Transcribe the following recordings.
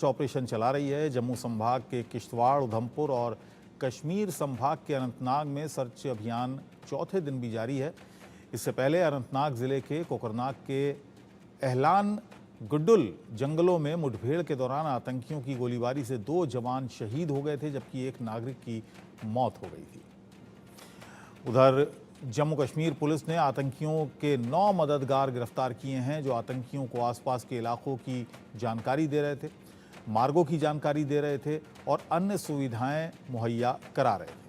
Operation चला रही है। जम्मू संभाग के किश्तवाड़, उधमपुर और कश्मीर संभाग के अनंतनाग में सर्च अभियान चौथे दिन भी जारी है। इससे पहले अनंतनाग जिले के कोकरनाग के एहलान गुड्डुल जंगलों में मुठभेड़ के दौरान आतंकियों की गोलीबारी से 2 जवान शहीद हो गए थे, जबकि एक नागरिक की मौत हो गई थी। उधर जम्मू कश्मीर पुलिस ने आतंकियों के 9 मददगार गिरफ्तार किए हैं, जो आतंकियों को आसपास के इलाकों की जानकारी दे रहे थे, मार्गों की जानकारी दे रहे थे और अन्य सुविधाएं मुहैया करा रहे थे।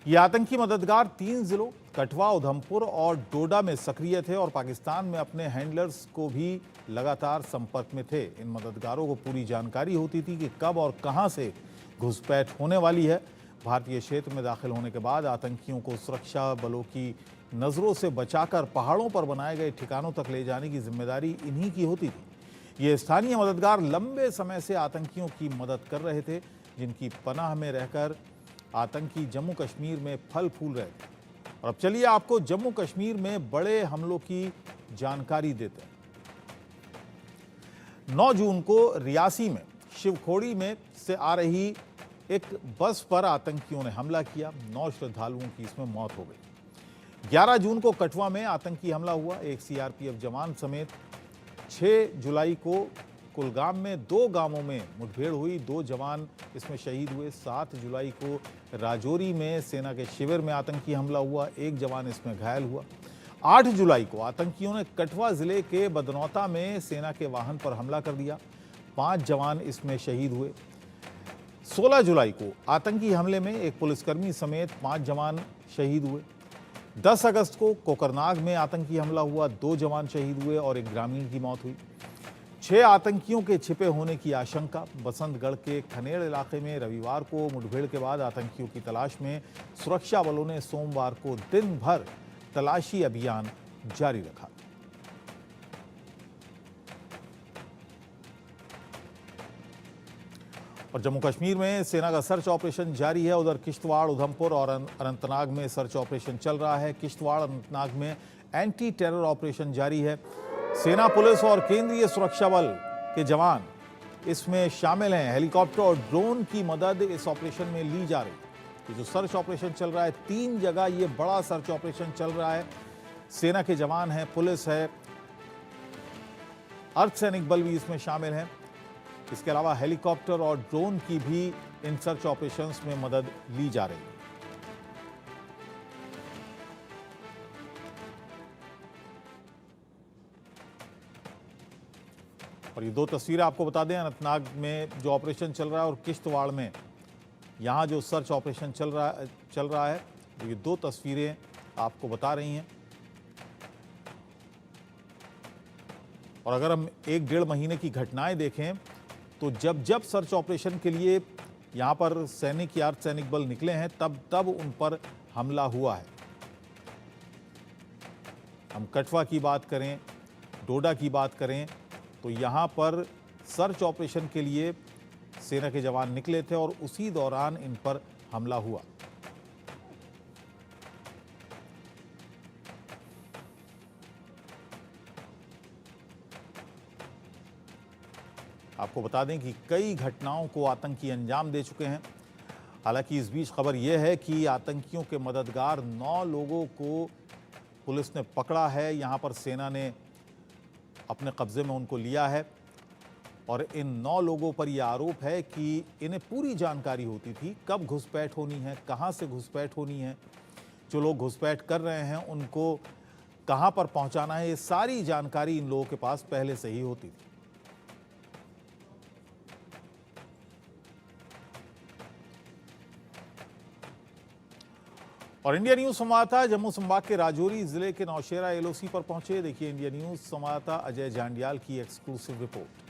ये आतंकी मददगार 3 जिलों कठुआ, उधमपुर और डोडा में सक्रिय थे और पाकिस्तान में अपने हैंडलर्स को भी लगातार संपर्क में थे। इन मददगारों को पूरी जानकारी होती थी कि कब और कहां से घुसपैठ होने वाली है। भारतीय क्षेत्र में दाखिल होने के बाद आतंकियों को सुरक्षा बलों की नज़रों से बचाकर पहाड़ों पर बनाए गए ठिकानों तक ले जाने की जिम्मेदारी इन्हीं की होती थी। ये स्थानीय मददगार लंबे समय से आतंकियों की मदद कर रहे थे, जिनकी पनाह में रहकर आतंकी जम्मू कश्मीर में फल फूल रहे थे। और अब चलिए आपको जम्मू कश्मीर में बड़े हमलों की जानकारी देते हैं। 9 जून को रियासी में शिवखोड़ी में से आ रही एक बस पर आतंकियों ने हमला किया। 9 श्रद्धालुओं की इसमें मौत हो गई। 11 जून को कठुआ में आतंकी हमला हुआ। एक सीआरपीएफ जवान समेत 6 जुलाई को कुलगाम में 2 गांवों में मुठभेड़ हुई, 2 जवान इसमें शहीद हुए। 7 जुलाई को राजौरी में सेना के शिविर में आतंकी हमला हुआ, 1 जवान इसमें घायल हुआ। 8 जुलाई को आतंकियों ने कठुआ जिले के बदनौता में सेना के वाहन पर हमला कर दिया, 5 जवान इसमें शहीद हुए। 16 जुलाई को आतंकी हमले में एक पुलिसकर्मी समेत 5 जवान शहीद हुए। 10 अगस्त को कोकरनाग में आतंकी हमला हुआ, 2 जवान शहीद हुए और एक ग्रामीण की मौत हुई। 6 आतंकियों के छिपे होने की आशंका। बसंतगढ़ के खनेड़ इलाके में रविवार को मुठभेड़ के बाद आतंकियों की तलाश में सुरक्षा बलों ने सोमवार को दिन भर तलाशी अभियान जारी रखा। और जम्मू कश्मीर में सेना का सर्च ऑपरेशन जारी है। उधर किश्तवाड़, उधमपुर और अनंतनाग में सर्च ऑपरेशन चल रहा है। किश्तवाड़, अनंतनाग में एंटी टेरर ऑपरेशन जारी है। सेना, पुलिस और केंद्रीय सुरक्षा बल के जवान इसमें शामिल हैं। हेलीकॉप्टर और ड्रोन की मदद इस ऑपरेशन में ली जा रही है। ये जो सर्च ऑपरेशन चल रहा है, 3 जगह ये बड़ा सर्च ऑपरेशन चल रहा है। सेना के जवान हैं, पुलिस है, अर्धसैनिक बल भी इसमें शामिल हैं। इसके अलावा हेलीकॉप्टर और ड्रोन की भी इन सर्च ऑपरेशंस में मदद ली जा रही है। और ये 2 तस्वीरें आपको बता दें, अनंतनाग में जो ऑपरेशन चल रहा है और किश्तवाड़ में यहाँ जो सर्च ऑपरेशन चल रहा है, ये 2 तस्वीरें आपको बता रही हैं। और अगर हम 1-1.5 महीने की घटनाएं देखें तो जब सर्च ऑपरेशन के लिए यहाँ पर सैनिक या अर्धसैनिक बल निकले हैं, तब उन पर हमला हुआ है। हम कठुआ की बात करें, डोडा की बात करें, तो यहाँ पर सर्च ऑपरेशन के लिए सेना के जवान निकले थे और उसी दौरान इन पर हमला हुआ। आपको बता दें कि कई घटनाओं को आतंकी अंजाम दे चुके हैं। हालांकि इस बीच खबर यह है कि आतंकियों के मददगार 9 लोगों को पुलिस ने पकड़ा है। यहाँ पर सेना ने अपने कब्जे में उनको लिया है और इन 9 लोगों पर यह आरोप है कि इन्हें पूरी जानकारी होती थी कब घुसपैठ होनी है, कहाँ से घुसपैठ होनी है, जो लोग घुसपैठ कर रहे हैं उनको कहाँ पर पहुँचाना है। ये सारी जानकारी इन लोगों के पास पहले से ही होती थी। और इंडिया न्यूज संवाददाता जम्मू संभाग के राजौरी जिले के नौशेरा एलओसी पर पहुंचे। देखिए इंडिया न्यूज संवाददाता अजय जांडियाल की एक्सक्लूसिव रिपोर्ट।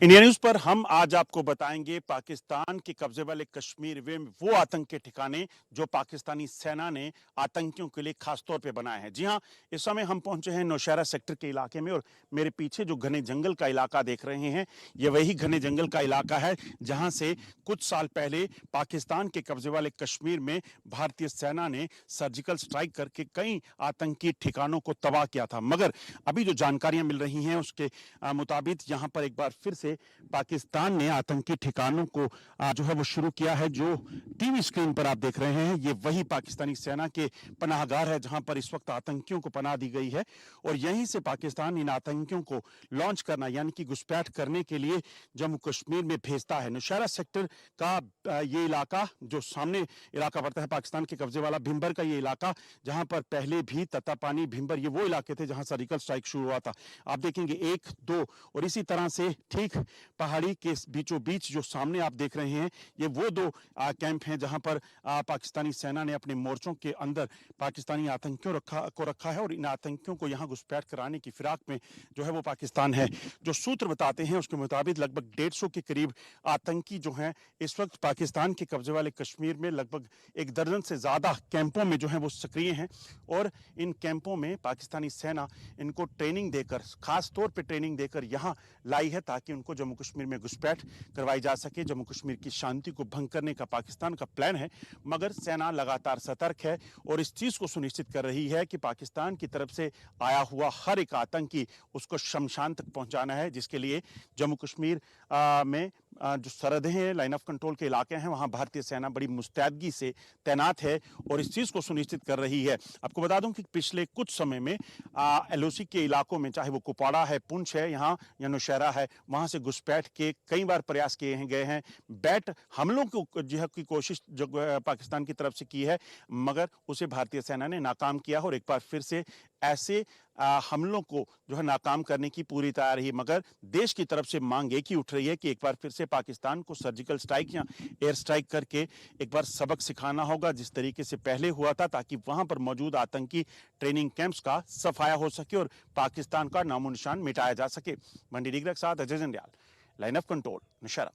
इंडिया न्यूज पर हम आज आपको बताएंगे पाकिस्तान के कब्जे वाले कश्मीर में वो आतंकी ठिकाने जो पाकिस्तानी सेना ने आतंकियों के लिए खास तौर पे बनाए हैं। जी हां, इस समय हम पहुंचे हैं नौशहरा सेक्टर के इलाके में और मेरे पीछे जो घने जंगल का इलाका देख रहे हैं, ये वही घने जंगल का इलाका है जहां से कुछ साल पहले पाकिस्तान के कब्जे वाले कश्मीर में भारतीय सेना ने सर्जिकल स्ट्राइक करके कई आतंकी ठिकानों को तबाह किया था। मगर अभी जो जानकारियां मिल रही हैं उसके मुताबिक यहां पर एक बार फिर से पाकिस्तान ने आतंकी ठिकानों को जो है वो शुरू किया है। जो टीवी स्क्रीन पर आप देख रहे हैं, ये वही पाकिस्तानी सेना के पनाहगार है जहां पर इस वक्त आतंकियों को पनाह दी गई है और यहीं से पाकिस्तान इन आतंकियों को लॉन्च करना यानी कि घुसपैठ करने के लिए जम्मू कश्मीर में भेजता है। नौशहरा सेक्टर का ये इलाका जो सामने इलाका पड़ता है पाकिस्तान के कब्जे वाला, भिंबर का ये इलाका जहां पर पहले भी तत्तापानी भिंबर ये वो इलाके थे जहां सर्जिकल स्ट्राइक शुरू हुआ था। आप देखेंगे 1, 2 और इसी तरह से ठीक पहाड़ी के बीचों बीच जो सामने आप देख रहे हैं, ये वो 2 कैंप हैं जहां पर पाकिस्तानी सेना ने अपने मोर्चों के अंदर पाकिस्तानी आतंकियों को रखा है और इन आतंकियों को यहां घुसपैठ कराने की फिराक में जो है वो पाकिस्तान है। जो सूत्र बताते हैं उसके मुताबिक लगभग 150 के करीब आतंकी जो हैं इस वक्त पाकिस्तान के कब्जे वाले कश्मीर में लगभग 1 दर्जन से ज्यादा कैंपों में जो है वो सक्रिय हैं और इन कैंपों में पाकिस्तानी सेना इनको ट्रेनिंग देकर, खास तौर पर ट्रेनिंग देकर यहां लाई है ताकि उनको जम्मू कश्मीर में घुसपैठ करवाई जा सके। जम्मू कश्मीर की शांति को भंग करने का पाकिस्तान का प्लान है, मगर सेना लगातार सतर्क है और इस चीज को सुनिश्चित कर रही है कि पाकिस्तान की तरफ से आया हुआ हर एक आतंकी उसको शमशान तक पहुंचाना है, जिसके लिए जम्मू कश्मीर में जो सरहदें हैं, लाइन ऑफ कंट्रोल के इलाके हैं, वहां भारतीय सेना बड़ी मुस्तैदगी से तैनात है और इस चीज को सुनिश्चित कर रही है। आपको बता दूं कि पिछले कुछ समय में एलओसी के इलाकों में, चाहे वो कुपवाड़ा है, पुंछ है यहाँ या नौशहरा है, वहां से घुसपैठ के कई बार प्रयास किए गए हैं। बैट हमलों की कोशिश जो पाकिस्तान की तरफ से की है, मगर उसे भारतीय सेना ने नाकाम किया और एक बार फिर से ऐसे हमलों को जो है नाकाम करने की पूरी तैयारी है। मगर देश की तरफ से मांग एक ही उठ रही है कि एक बार फिर से पाकिस्तान को सर्जिकल स्ट्राइक या एयर स्ट्राइक करके एक बार सबक सिखाना होगा जिस तरीके से पहले हुआ था, ताकि वहां पर मौजूद आतंकी ट्रेनिंग कैंप्स का सफाया हो सके और पाकिस्तान का नामो निशान मिटाया जा सके। मंडी डिग्रा के साथ Ajay Jandiyal, line of control, Naushera.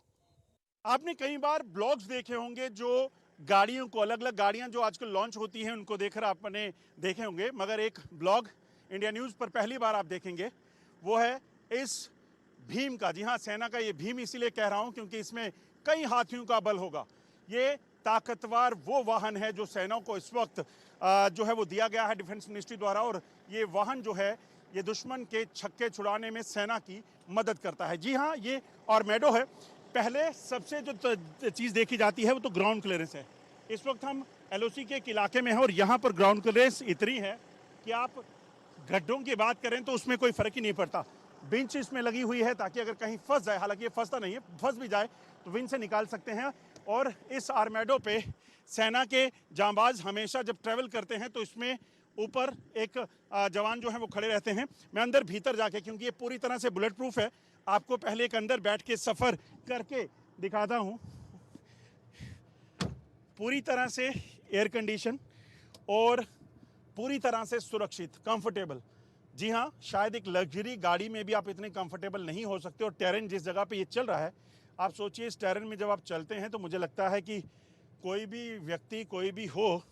आपने कई बार ब्लॉग्स देखे होंगे जो गाड़ियों को, अलग अलग गाड़ियां जो आजकल लॉन्च होती हैं उनको देखकर आपने देखे होंगे, मगर एक ब्लॉग इंडिया न्यूज़ पर पहली बार आप देखेंगे, वो है इस भीम का। जी हाँ, सेना का ये भीम इसीलिए कह रहा हूं क्योंकि इसमें कई हाथियों का बल होगा। ये ताकतवर वो वाहन है जो सेना को इस वक्त जो है वो दिया गया है डिफेंस मिनिस्ट्री द्वारा, और ये वाहन जो है ये दुश्मन के छक्के छुड़ाने में सेना की मदद करता है। जी हाँ, ये आर्मेडो है। पहले सबसे जो चीज़ देखी जाती है वो तो ग्राउंड क्लियरेंस है। इस वक्त हम एलओसी के एक इलाके में हैं और यहाँ पर ग्राउंड क्लियरेंस इतनी है कि आप गड्ढों की बात करें तो उसमें कोई फर्क ही नहीं पड़ता। विंच इसमें लगी हुई है ताकि अगर कहीं फंस जाए, हालांकि ये फंसता नहीं है, फंस भी जाए तो विंच से निकाल सकते हैं। और इस आर्मेडो पे सेना के जांबाज हमेशा जब ट्रैवल करते हैं तो इसमें ऊपर एक जवान जो है वो खड़े रहते हैं। मैं अंदर भीतर जाके, क्योंकि ये पूरी तरह से बुलेट प्रूफ है, आपको पहले एक अंदर बैठ के सफ़र करके दिखाता हूँ। पूरी तरह से एयर कंडीशन और पूरी तरह से सुरक्षित, कंफर्टेबल। जी हाँ, शायद एक लग्जरी गाड़ी में भी आप इतने कंफर्टेबल नहीं हो सकते। और टेरेन जिस जगह पे ये चल रहा है, आप सोचिए इस टेरेन में जब आप चलते हैं तो मुझे लगता है कि कोई भी व्यक्ति, कोई भी हो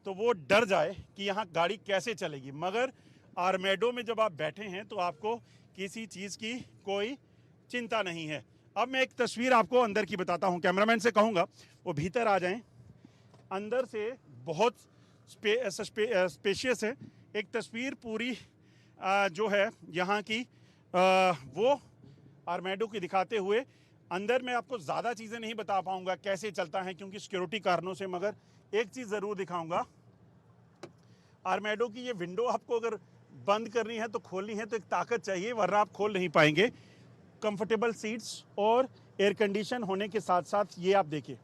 तो वो डर जाए कि यहाँ गाड़ी कैसे चलेगी। मगर आर्मेडो में जब आप बैठे हैं तो आपको किसी चीज़ की कोई चिंता नहीं है। अब मैं एक तस्वीर आपको अंदर की बताता हूँ। कैमरामैन से कहूँगा वो भीतर आ जाएं। अंदर से बहुत स्पेशियस है। एक तस्वीर पूरी जो है यहाँ की वो आर्मेडो की दिखाते हुए। अंदर मैं आपको ज़्यादा चीज़ें नहीं बता पाऊँगा कैसे चलता है क्योंकि सिक्योरिटी कारणों से, मगर एक चीज़ ज़रूर दिखाऊँगा। आर्मेडो की ये विंडो आपको अगर बंद करनी है तो खोलनी है तो एक ताकत चाहिए, वरना आप खोल नहीं पाएंगे। कंफर्टेबल सीट्स और एयर कंडीशन होने के साथ साथ ये आप देखिए,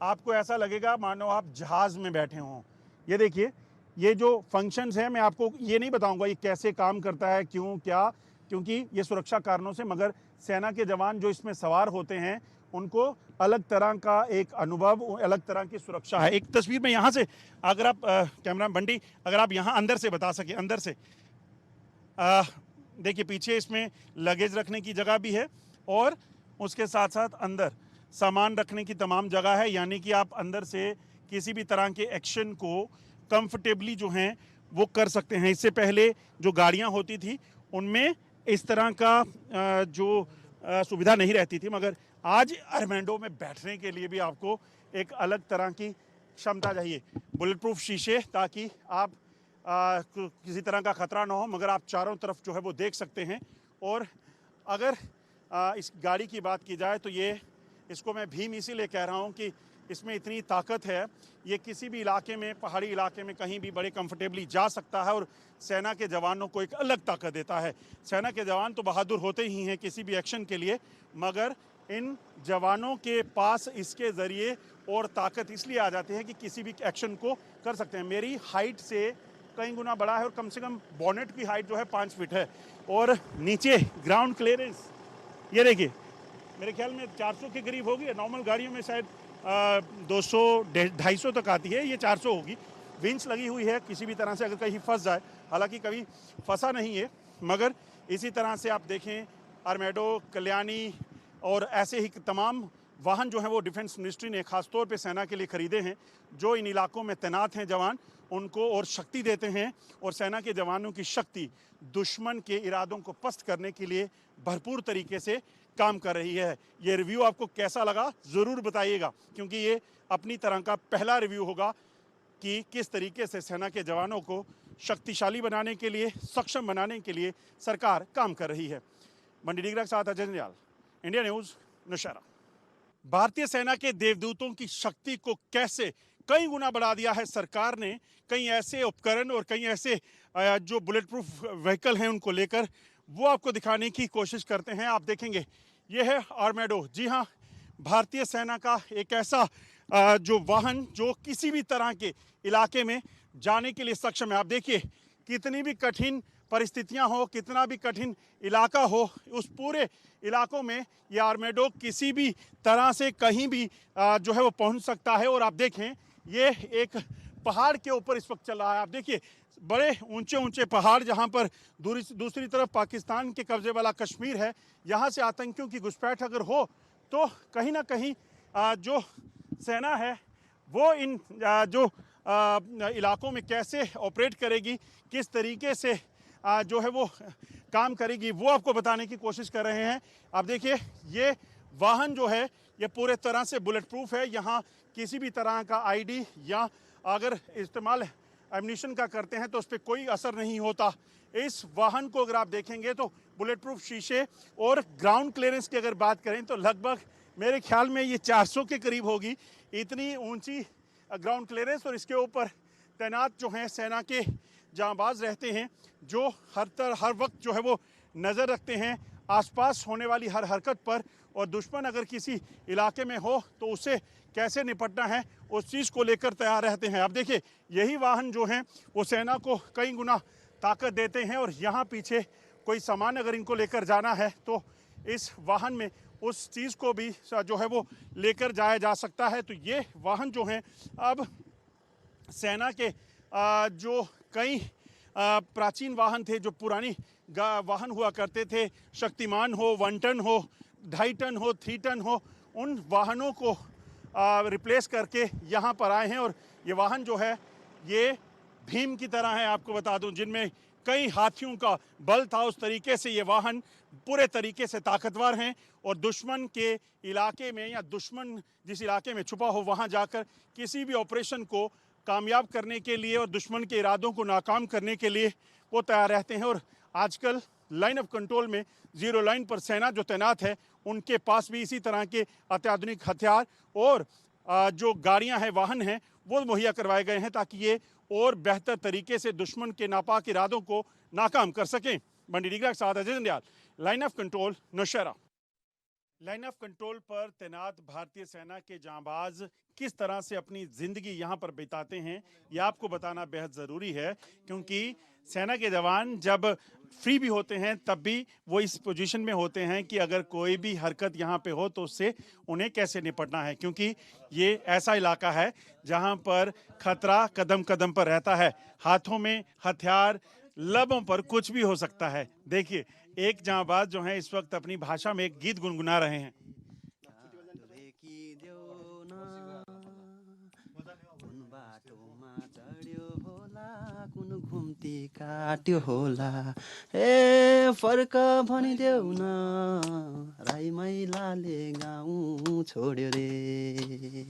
आपको ऐसा लगेगा मानो आप जहाज़ में बैठे हों। ये देखिए, ये जो फंक्शंस हैं, मैं आपको ये नहीं बताऊंगा ये कैसे काम करता है, क्यों, क्या, क्योंकि ये सुरक्षा कारणों से, मगर सेना के जवान जो इसमें सवार होते हैं उनको अलग तरह का एक अनुभव, अलग तरह की सुरक्षा है। एक तस्वीर में यहाँ से, अगर आप कैमरा बंडी, अगर आप यहाँ अंदर से बता सके, अंदर से देखिए, पीछे इसमें लगेज रखने की जगह भी है और उसके साथ साथ अंदर सामान रखने की तमाम जगह है, यानी कि आप अंदर से किसी भी तरह के एक्शन को कंफर्टेबली जो हैं वो कर सकते हैं। इससे पहले जो गाड़ियां होती थी उनमें इस तरह का जो सुविधा नहीं रहती थी, मगर आज अरमैंडो में बैठने के लिए भी आपको एक अलग तरह की क्षमता चाहिए। बुलेट प्रूफ शीशे, ताकि आप किसी तरह का खतरा ना हो, मगर आप चारों तरफ जो है वो देख सकते हैं। और अगर इस गाड़ी की बात की जाए तो इसको मैं भीम इसीलिए कह रहा हूँ कि इसमें इतनी ताकत है, ये किसी भी इलाके में, पहाड़ी इलाके में कहीं भी बड़े कंफर्टेबली जा सकता है और सेना के जवानों को एक अलग ताकत देता है। सेना के जवान तो बहादुर होते ही हैं किसी भी एक्शन के लिए, मगर इन जवानों के पास इसके ज़रिए और ताकत इसलिए आ जाती है कि किसी भी एक्शन को कर सकते हैं। मेरी हाइट से कई गुना बड़ा है और कम से कम बॉनेट की हाइट जो है 5 फीट है, और नीचे ग्राउंड क्लियरेंस ये देखिए मेरे ख्याल में 400 के करीब होगी। नॉर्मल गाड़ियों में शायद 200-250 तक आती है, ये 400 होगी। विंच लगी हुई है, किसी भी तरह से अगर कहीं फंस जाए, हालांकि कभी फंसा नहीं है, मगर इसी तरह से आप देखें अरमैडो, कल्याणी और ऐसे ही तमाम वाहन जो हैं वो डिफेंस मिनिस्ट्री ने खासतौर पे सेना के लिए ख़रीदे हैं, जो इन इलाकों में तैनात हैं जवान, उनको और शक्ति देते हैं। और सेना के जवानों की शक्ति दुश्मन के इरादों को पस्त करने के लिए भरपूर तरीके से काम कर रही है। ये रिव्यू आपको कैसा लगा ज़रूर बताइएगा, क्योंकि ये अपनी तरह का पहला रिव्यू होगा कि किस तरीके से सेना के जवानों को शक्तिशाली बनाने के लिए, सक्षम बनाने के लिए सरकार काम कर रही है। मंडी डिगरा के साथ अजय जंजाल, इंडिया न्यूज़, नौशहरा। भारतीय सेना के देवदूतों की शक्ति को कैसे कई गुना बढ़ा दिया है सरकार ने। कई ऐसे उपकरण और कई ऐसे जो बुलेट प्रूफ व्हीकल हैं उनको लेकर वो आपको दिखाने की कोशिश करते हैं। आप देखेंगे ये है अरमैडो। जी हाँ, भारतीय सेना का एक ऐसा जो वाहन जो किसी भी तरह के इलाके में जाने के लिए सक्षम है। आप देखिए कितनी भी कठिन परिस्थितियां हो, कितना भी कठिन इलाका हो, उस पूरे इलाकों में ये अरमैडो किसी भी तरह से कहीं भी जो है वो पहुंच सकता है। और आप देखें ये एक पहाड़ के ऊपर इस वक्त चल रहा है। आप देखिए बड़े ऊंचे ऊंचे पहाड़, जहां पर दूसरी तरफ पाकिस्तान के कब्जे वाला कश्मीर है। यहाँ से आतंकियों की घुसपैठ अगर हो तो कहीं ना कहीं जो सेना है वो इन जो इलाकों में कैसे ऑपरेट करेगी, किस तरीके से जो है वो काम करेगी, वो आपको बताने की कोशिश कर रहे हैं। आप देखिए ये वाहन जो है ये पूरे तरह से बुलेट प्रूफ है। यहाँ किसी भी तरह का आईडी या अगर इस्तेमाल एम्यूनिशन का करते हैं तो उस पर कोई असर नहीं होता। इस वाहन को अगर आप देखेंगे तो बुलेट प्रूफ शीशे और ग्राउंड क्लियरेंस की अगर बात करें तो लगभग मेरे ख्याल में ये 400 के करीब होगी, इतनी ऊंची ग्राउंड क्लियरेंस। और इसके ऊपर तैनात जो हैं सेना के जांबाज रहते हैं, जो हर वक्त जो है वो नज़र रखते हैं आसपास होने वाली हर हरकत पर, और दुश्मन अगर किसी इलाके में हो तो उससे कैसे निपटना है उस चीज़ को लेकर तैयार रहते हैं। अब देखिए यही वाहन जो हैं वो सेना को कई गुना ताकत देते हैं। और यहाँ पीछे कोई सामान अगर इनको लेकर जाना है तो इस वाहन में उस चीज़ को भी जो है वो लेकर जाया जा सकता है। तो ये वाहन जो हैं अब सेना के जो कई प्राचीन वाहन थे, जो पुरानी वाहन हुआ करते थे, शक्तिमान हो, 1 टन हो, 2.5 टन हो, 3 टन हो, उन वाहनों को रिप्लेस करके यहाँ पर आए हैं। और ये वाहन जो है ये भीम की तरह है, आपको बता दूं, जिनमें कई हाथियों का बल था, उस तरीके से ये वाहन पूरे तरीके से ताकतवर हैं। और दुश्मन के इलाके में या दुश्मन जिस इलाके में छुपा हो वहाँ जाकर किसी भी ऑपरेशन को कामयाब करने के लिए और दुश्मन के इरादों को नाकाम करने के लिए वो तैयार रहते हैं। और आजकल लाइन ऑफ कंट्रोल में जीरो लाइन पर सेना जो तैनात है उनके पास भी इसी तरह के अत्याधुनिक हथियार और जो गाड़ियां हैं, वाहन हैं, वो मुहैया करवाए गए हैं ताकि ये और बेहतर तरीके से दुश्मन के नापाक इरादों को नाकाम कर सकें। मंडी डिगरा के साथ Ajay Janjal, line of control, Naushera. Line of control पर तैनात भारतीय सेना के जांबाज किस तरह से अपनी ज़िंदगी यहाँ पर बिताते हैं ये आपको बताना बेहद ज़रूरी है, क्योंकि सेना के जवान जब फ्री भी होते हैं तब भी वो इस पोजीशन में होते हैं कि अगर कोई भी हरकत यहाँ पे हो तो उससे उन्हें कैसे निपटना है, क्योंकि ये ऐसा इलाका है जहाँ पर खतरा कदम कदम पर रहता है। हाथों में हथियार, लबों पर कुछ भी हो सकता है। देखिए एक जांबाज जो हैं इस वक्त अपनी भाषा में एक गीत गुनगुना रहे हैं। कुन बाटोमा चढ्यो होला कुन घुम्ती काट्यो होला ए फर्क भनिदेऊ न राई मैलाले गाउँ छोड्यो रे।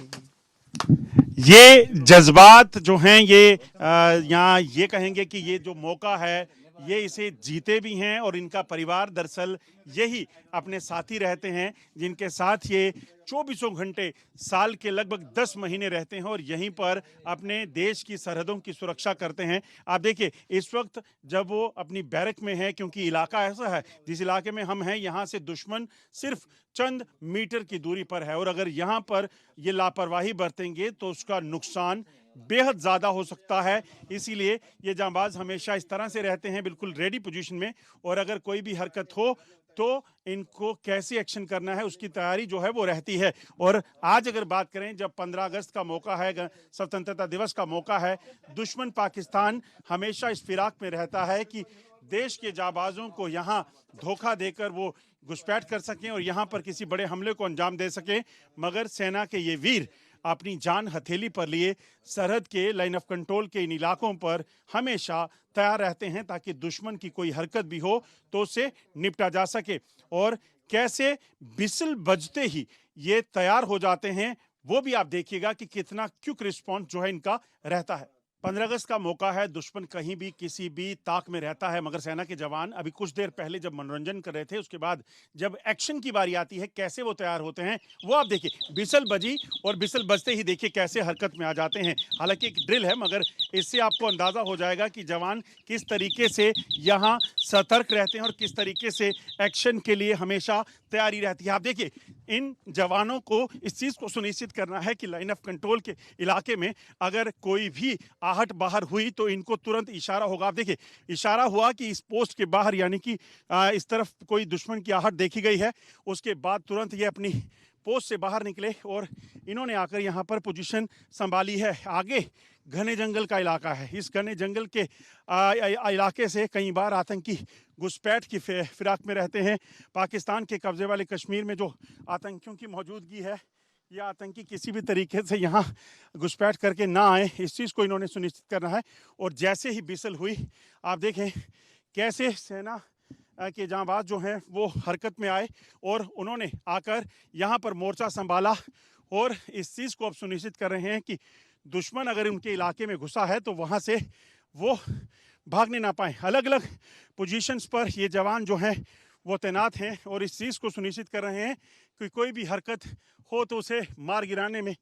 ये जज्बात जो हैं ये यहाँ ये कहेंगे कि ये जो मौका है ये इसे जीते भी हैं और इनका परिवार दरअसल यही अपने साथी रहते हैं जिनके साथ ये 24 घंटे साल के लगभग 10 महीने रहते हैं और यहीं पर अपने देश की सरहदों की सुरक्षा करते हैं। आप देखिए इस वक्त जब वो अपनी बैरक में है, क्योंकि इलाका ऐसा है जिस इलाके में हम हैं यहाँ से दुश्मन सिर्फ चंद मीटर की दूरी पर है और अगर यहाँ पर ये लापरवाही बरतेंगे तो उसका नुकसान बेहद ज्यादा हो सकता है। इसीलिए ये जांबाज हमेशा इस तरह से रहते हैं, बिल्कुल रेडी पोजीशन में, और अगर कोई भी हरकत हो तो इनको कैसे एक्शन करना है उसकी तैयारी जो है वो रहती है। और आज अगर बात करें जब 15 अगस्त का मौका है, स्वतंत्रता दिवस का मौका है, दुश्मन पाकिस्तान हमेशा इस फिराक में रहता है कि देश के जाबाजों को यहाँ धोखा देकर वो घुसपैठ कर सकें और यहाँ पर किसी बड़े हमले को अंजाम दे सकें। मगर सेना के ये वीर अपनी जान हथेली पर लिए सरहद के लाइन ऑफ कंट्रोल के इन इलाकों पर हमेशा तैयार रहते हैं ताकि दुश्मन की कोई हरकत भी हो तो उसे निपटा जा सके। और कैसे बिसल बजते ही ये तैयार हो जाते हैं वो भी आप देखिएगा कि कितना क्विक रिस्पॉन्स जो है इनका रहता है। 15 अगस्त का मौका है, दुश्मन कहीं भी किसी भी ताक में रहता है, मगर सेना के जवान अभी कुछ देर पहले जब मनोरंजन कर रहे थे उसके बाद जब एक्शन की बारी आती है कैसे वो तैयार होते हैं वो आप देखिए। बिसल बजी और बिसल बजते ही देखिए कैसे हरकत में आ जाते हैं। हालांकि एक ड्रिल है मगर इससे आपको अंदाजा हो जाएगा कि जवान किस तरीके से यहाँ सतर्क रहते हैं और किस तरीके से एक्शन के लिए हमेशा तैयारी रहती है। आप देखिए इन जवानों को इस चीज को सुनिश्चित करना है कि लाइन ऑफ कंट्रोल के इलाके में अगर कोई भी आहट बाहर हुई तो इनको तुरंत इशारा होगा। आप देखिए इशारा हुआ कि इस पोस्ट के बाहर यानी कि इस तरफ कोई दुश्मन की आहट देखी गई है, उसके बाद तुरंत ये अपनी पोस्ट से बाहर निकले और इन्होंने आकर यहाँ पर पोजीशन संभाली है। आगे घने जंगल का इलाका है, इस घने जंगल के इलाके से कई बार आतंकी घुसपैठ की फिराक में रहते हैं। पाकिस्तान के कब्जे वाले कश्मीर में जो आतंकियों की मौजूदगी है, ये आतंकी किसी भी तरीके से यहाँ घुसपैठ करके ना आए, इस चीज़ को इन्होंने सुनिश्चित करना है। और जैसे ही बिसल हुई आप देखें कैसे सेना के जांबाज जो हैं वो हरकत में आए और उन्होंने आकर यहाँ पर मोर्चा संभाला और इस चीज़ को अब सुनिश्चित कर रहे हैं कि दुश्मन अगर उनके इलाके में घुसा है तो वहाँ से वो भागने ना पाए। अलग अलग पोजीशंस पर ये जवान जो हैं वो तैनात हैं और इस चीज़ को सुनिश्चित कर रहे हैं कि कोई भी हरकत हो तो उसे मार गिराने में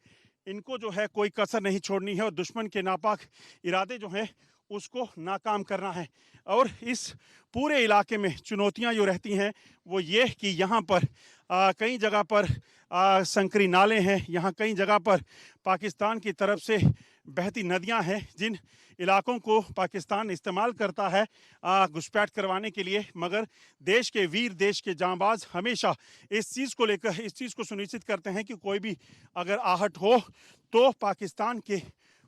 इनको जो है कोई कसर नहीं छोड़नी है और दुश्मन के नापाक इरादे जो हैं उसको नाकाम करना है। और इस पूरे इलाके में चुनौतियां जो रहती हैं वो ये कि यहाँ पर कई जगह पर संकरी नाले हैं, यहाँ कई जगह पर पाकिस्तान की तरफ से बहती नदियां हैं जिन इलाकों को पाकिस्तान इस्तेमाल करता है घुसपैठ करवाने के लिए। मगर देश के वीर, देश के जांबाज हमेशा इस चीज़ को लेकर इस चीज़ को सुनिश्चित करते हैं कि कोई भी अगर आहट हो तो पाकिस्तान के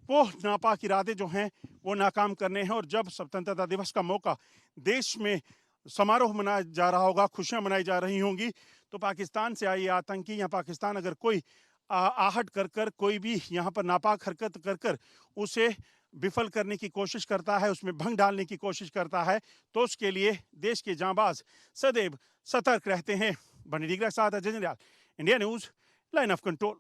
वो नापाक इरादे जो हैं वो नाकाम करने हैं। और जब स्वतंत्रता दिवस का मौका देश में समारोह मनाया जा रहा होगा, खुशियां मनाई जा रही होंगी, तो पाकिस्तान से आए आतंकी या पाकिस्तान अगर कोई आहट कर कर कोई भी यहाँ पर नापाक हरकत कर कर उसे विफल करने की कोशिश करता है, उसमें भंग डालने की कोशिश करता है, तो उसके लिए देश के जांबाज सदैव सतर्क रहते हैं। बनी के साथ अजय जंजाल, India news, line of control.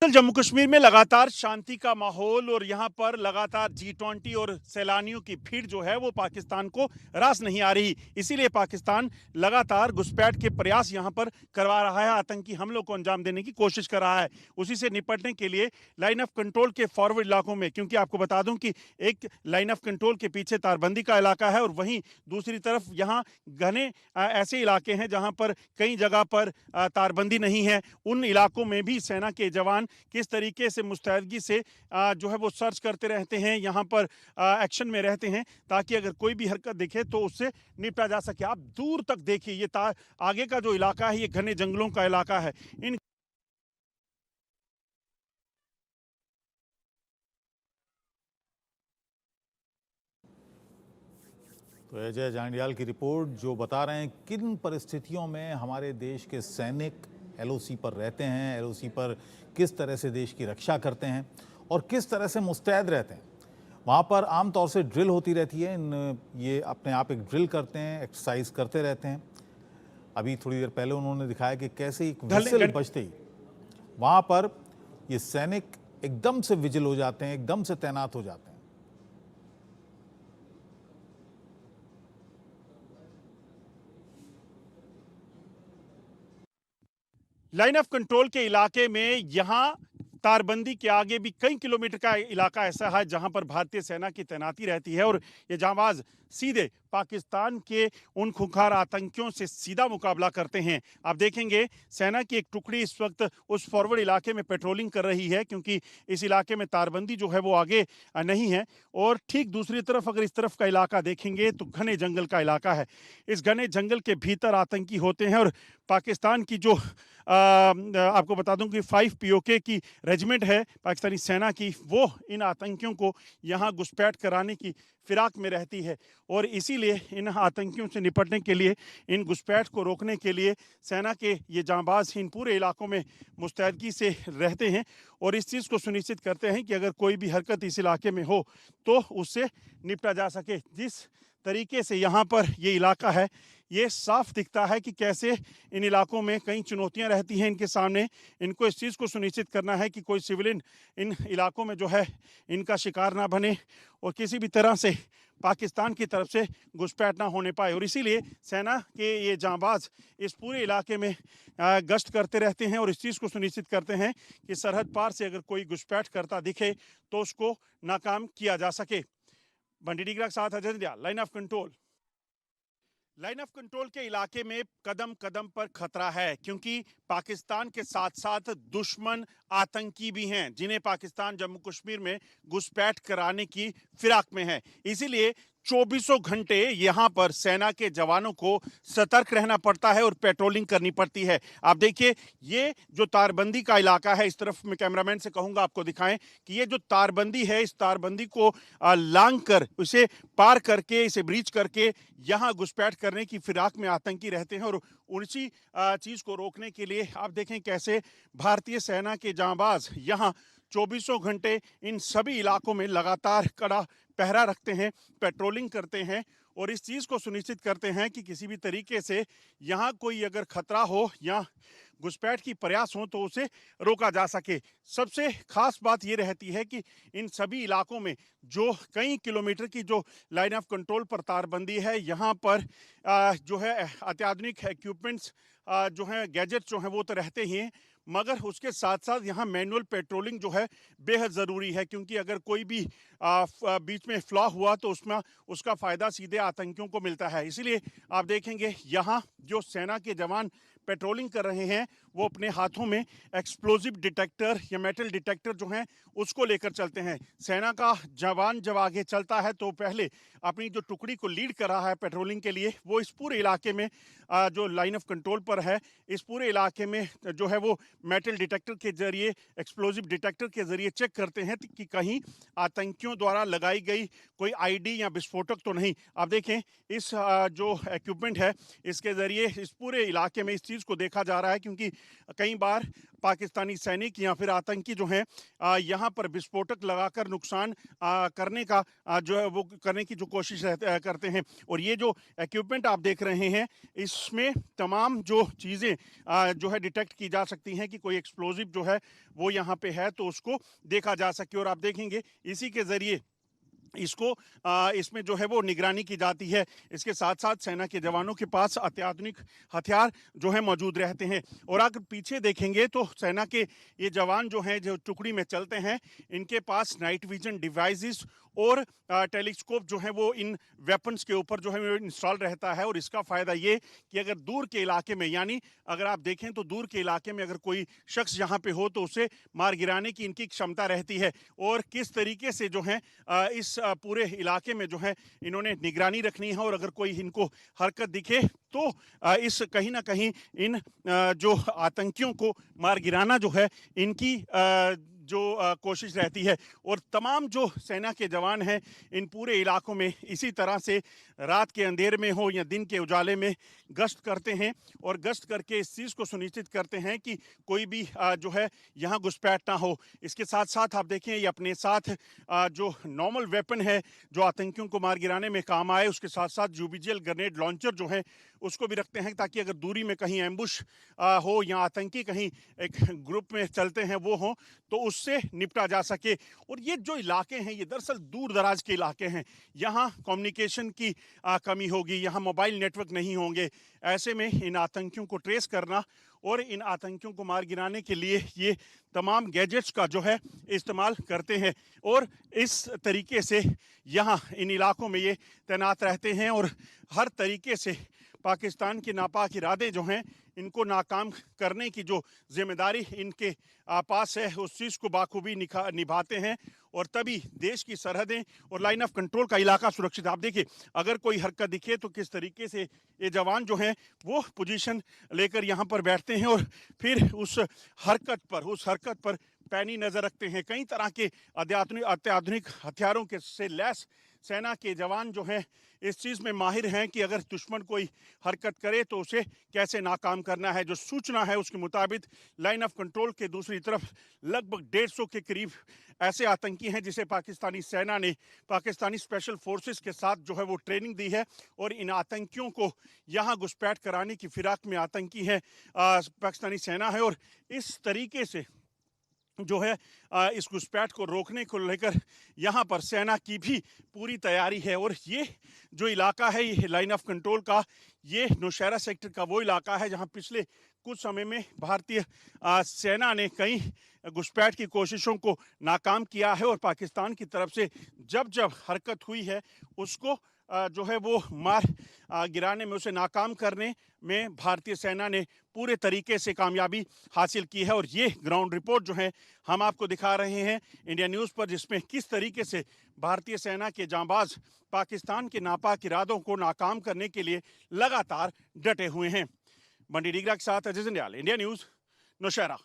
Jammu Kashmir में लगातार शांति का माहौल और यहाँ पर लगातार G20 और सैलानियों की भीड़ जो है वो पाकिस्तान को रास नहीं आ रही। इसीलिए पाकिस्तान लगातार घुसपैठ के प्रयास यहाँ पर करवा रहा है, आतंकी हमलों को अंजाम देने की कोशिश कर रहा है। उसी से निपटने के लिए लाइन ऑफ कंट्रोल के फॉरवर्ड इलाकों में, क्योंकि आपको बता दूं कि एक लाइन ऑफ कंट्रोल के पीछे तारबंदी का इलाका है और वहीं दूसरी तरफ यहाँ घने ऐसे इलाके हैं जहाँ पर कई जगह पर तारबंदी नहीं है। उन इलाकों में भी सेना के जवान किस तरीके से मुस्तैदगी से जो है वो सर्च करते रहते हैं, यहाँ पर एक्शन में रहते हैं ताकि अगर कोई भी हरकत दिखे तो उससे निपटा जा सके। आप दूर तक देखिए ये आगे का जो इलाका है ये घने जंगलों का इलाका है। इन तो अजय जांडियाल की रिपोर्ट जो बता रहे हैं किन परिस्थितियों में हमारे देश के सैनिक एलओसी पर रहते हैं, एलओसी पर किस तरह से देश की रक्षा करते हैं और किस तरह से मुस्तैद रहते हैं। वहाँ पर आमतौर से ड्रिल होती रहती है, ये अपने आप एक ड्रिल करते हैं, एक्सरसाइज करते रहते हैं। अभी थोड़ी देर पहले उन्होंने दिखाया कि कैसे एक विजिल बजते ही वहाँ पर ये सैनिक एकदम से विजिल हो जाते हैं, एकदम से तैनात हो जाते हैं। लाइन ऑफ कंट्रोल के इलाके में यहां तारबंदी के आगे भी कई किलोमीटर का इलाका ऐसा है जहां पर भारतीय सेना की तैनाती रहती है और ये जांबाज सीधे पाकिस्तान के उन खुंखार आतंकियों से सीधा मुकाबला करते हैं। आप देखेंगे सेना की एक टुकड़ी इस वक्त उस फॉरवर्ड इलाके में पेट्रोलिंग कर रही है क्योंकि इस इलाके में तारबंदी जो है वो आगे नहीं है। और ठीक दूसरी तरफ अगर इस तरफ का इलाका देखेंगे तो घने जंगल का इलाका है। इस घने जंगल के भीतर आतंकी होते हैं और पाकिस्तान की जो आपको बता दूं कि 5 POK की रेजिमेंट है पाकिस्तानी सेना की, वो इन आतंकियों को यहाँ घुसपैठ कराने की फिराक में रहती है और इसीलिए इन आतंकियों से निपटने के लिए, इन घुसपैठ को रोकने के लिए सेना के ये जांबाज इन पूरे इलाकों में मुस्तैदगी से रहते हैं और इस चीज़ को सुनिश्चित करते हैं कि अगर कोई भी हरकत इस इलाके में हो तो उससे निपटा जा सके। जिस तरीके से यहाँ पर ये इलाका है, ये साफ दिखता है कि कैसे इन इलाकों में कई चुनौतियां रहती हैं इनके सामने। इनको इस चीज़ को सुनिश्चित करना है कि कोई सिविलियन इन इलाकों में जो है इनका शिकार ना बने और किसी भी तरह से पाकिस्तान की तरफ से घुसपैठ ना होने पाए। और इसीलिए सेना के ये जांबाज इस पूरे इलाके में गश्त करते रहते हैं और इस चीज़ को सुनिश्चित करते हैं कि सरहद पार से अगर कोई घुसपैठ करता दिखे तो उसको नाकाम किया जा सके। बंटी डीगरा के साथ Ajay Jandial, line of control. Line of control के इलाके में कदम कदम पर खतरा है क्योंकि पाकिस्तान के साथ साथ दुश्मन आतंकी भी हैं जिन्हें पाकिस्तान जम्मू कश्मीर में घुसपैठ कराने की फिराक में है। इसीलिए 24 घंटे यहां पर सेना के जवानों को सतर्क रहना पड़ता है और पेट्रोलिंग करनी पड़ती है। आप देखिए ये जो तारबंदी का इलाका है, इस तरफ मैं कैमरामैन से कहूंगा आपको दिखाएं कि ये जो तारबंदी है, इस तारबंदी को लांग कर, उसे पार करके, इसे ब्रीच करके यहां घुसपैठ करने की फिराक में आतंकी रहते हैं और उसी चीज को रोकने के लिए आप देखें कैसे भारतीय सेना के जांबाज यहां 24 घंटे इन सभी इलाकों में लगातार कड़ा पहरा रखते हैं, पेट्रोलिंग करते हैं और इस चीज़ को सुनिश्चित करते हैं कि किसी भी तरीके से यहाँ कोई अगर खतरा हो या घुसपैठ की प्रयास हो तो उसे रोका जा सके। सबसे खास बात ये रहती है कि इन सभी इलाकों में जो कई किलोमीटर की जो लाइन ऑफ कंट्रोल पर तारबंदी है, यहाँ पर जो है अत्याधुनिक इक्विपमेंट्स जो हैं, गैजेट्स जो हैं वो तो रहते ही हैं, मगर उसके साथ साथ यहाँ मैनुअल पेट्रोलिंग जो है बेहद ज़रूरी है क्योंकि अगर कोई भी बीच में फ्लॉ हुआ तो उसमें उसका फ़ायदा सीधे आतंकियों को मिलता है। इसीलिए आप देखेंगे यहाँ जो सेना के जवान पेट्रोलिंग कर रहे हैं वो अपने हाथों में एक्सप्लोजिव डिटेक्टर या मेटल डिटेक्टर जो हैं उसको लेकर चलते हैं। सेना का जवान जब आगे चलता है तो पहले अपनी जो टुकड़ी को लीड कर रहा है पेट्रोलिंग के लिए, वो इस पूरे इलाके में जो लाइन ऑफ कंट्रोल पर है, इस पूरे इलाके में जो है वो मेटल डिटेक्टर के जरिए, एक्सप्लोजिव डिटेक्टर के जरिए चेक करते हैं कि कहीं आतंकियों द्वारा लगाई गई कोई आईडी या विस्फोटक तो नहीं। आप देखें इस जो इक्विपमेंट है इसके जरिए इस पूरे इलाके में इस चीज़ को देखा जा रहा है क्योंकि कई बार पाकिस्तानी सैनिक या फिर आतंकी जो हैं यहाँ पर विस्फोटक लगाकर नुकसान करने का जो है वो करने की जो कोशिश करते हैं। और ये जो इक्विपमेंट आप देख रहे हैं इसमें तमाम जो चीज़ें जो है डिटेक्ट की जा सकती हैं कि कोई एक्सप्लोजिव जो है वो यहाँ पे है तो उसको देखा जा सके। और आप देखेंगे इसी के ज़रिए इसको इसमें जो है वो निगरानी की जाती है। इसके साथ साथ सेना के जवानों के पास अत्याधुनिक हथियार जो है मौजूद रहते हैं। और अगर पीछे देखेंगे तो सेना के ये जवान जो हैं जो टुकड़ी में चलते हैं इनके पास नाइट विजन डिवाइसेस और टेलीस्कोप जो है वो इन वेपन्स के ऊपर जो है इंस्टॉल रहता है। और इसका फ़ायदा ये कि अगर दूर के इलाके में, यानी अगर आप देखें तो दूर के इलाके में अगर कोई शख्स यहाँ पे हो तो उसे मार गिराने की इनकी क्षमता रहती है। और किस तरीके से जो है इस पूरे इलाके में जो है इन्होंने निगरानी रखनी है और अगर कोई इनको हरकत दिखे तो इस कहीं ना कहीं इन जो आतंकियों को मार गिराना जो है इनकी जो कोशिश रहती है। और तमाम जो सेना के जवान हैं इन पूरे इलाकों में इसी तरह से रात के अंधेरे में हो या दिन के उजाले में गश्त करते हैं और गश्त करके इस चीज़ को सुनिश्चित करते हैं कि कोई भी जो है यहाँ घुसपैठ ना हो। इसके साथ साथ आप देखें ये अपने साथ जो नॉर्मल वेपन है जो आतंकियों को मार गिराने में काम आए, उसके साथ साथ यूबीजीएल ग्रेनेड लॉन्चर जो है उसको भी रखते हैं ताकि अगर दूरी में कहीं एम्बुश हो या आतंकी कहीं एक ग्रुप में चलते हैं वो हो तो उससे निपटा जा सके। और ये जो इलाके हैं ये दरअसल दूर दराज के इलाके हैं, यहाँ कम्युनिकेशन की कमी होगी, यहाँ मोबाइल नेटवर्क नहीं होंगे। ऐसे में इन आतंकियों को ट्रेस करना और इन आतंकियों को मार गिराने के लिए ये तमाम गैजेट्स का जो है इस्तेमाल करते हैं और इस तरीके से यहाँ इन इलाकों में ये तैनात रहते हैं और हर तरीके से पाकिस्तान के नापाक इरादे जो हैं इनको नाकाम करने की जो जिम्मेदारी इनके पास है उस चीज़ को बाखूबी निभाते हैं और तभी देश की सरहदें और लाइन ऑफ कंट्रोल का इलाका सुरक्षित। आप देखिए अगर कोई हरकत दिखे तो किस तरीके से ये जवान जो हैं वो पोजीशन लेकर यहाँ पर बैठते हैं और फिर उस हरकत पर पैनी नज़र रखते हैं। कई तरह के अत्याधुनिक हथियारों के से लैस सेना के जवान जो हैं इस चीज़ में माहिर हैं कि अगर दुश्मन कोई हरकत करे तो उसे कैसे नाकाम करना है। जो सूचना है उसके मुताबिक लाइन ऑफ कंट्रोल के दूसरी तरफ लगभग 150 के करीब ऐसे आतंकी हैं जिसे पाकिस्तानी सेना ने पाकिस्तानी स्पेशल फोर्सेस के साथ जो है वो ट्रेनिंग दी है और इन आतंकियों को यहाँ घुसपैठ कराने की फिराक में आतंकी है पाकिस्तानी सेना है। और इस तरीके से जो है इस घुसपैठ को रोकने को लेकर यहाँ पर सेना की भी पूरी तैयारी है। और ये जो इलाका है ये लाइन ऑफ कंट्रोल का ये नौशहरा सेक्टर का वो इलाका है जहाँ पिछले कुछ समय में भारतीय सेना ने कई घुसपैठ की कोशिशों को नाकाम किया है और पाकिस्तान की तरफ से जब हरकत हुई है उसको जो है वो मार गिराने में उसे नाकाम करने में भारतीय सेना ने पूरे तरीके से कामयाबी हासिल की है। और ये ग्राउंड रिपोर्ट जो है हम आपको दिखा रहे हैं इंडिया न्यूज़ पर, जिसमें किस तरीके से भारतीय सेना के जांबाज पाकिस्तान के नापाक इरादों को नाकाम करने के लिए लगातार डटे हुए हैं। बंडी डिगरा के साथ अजय जंडियाल, इंडिया न्यूज़, नौशहरा।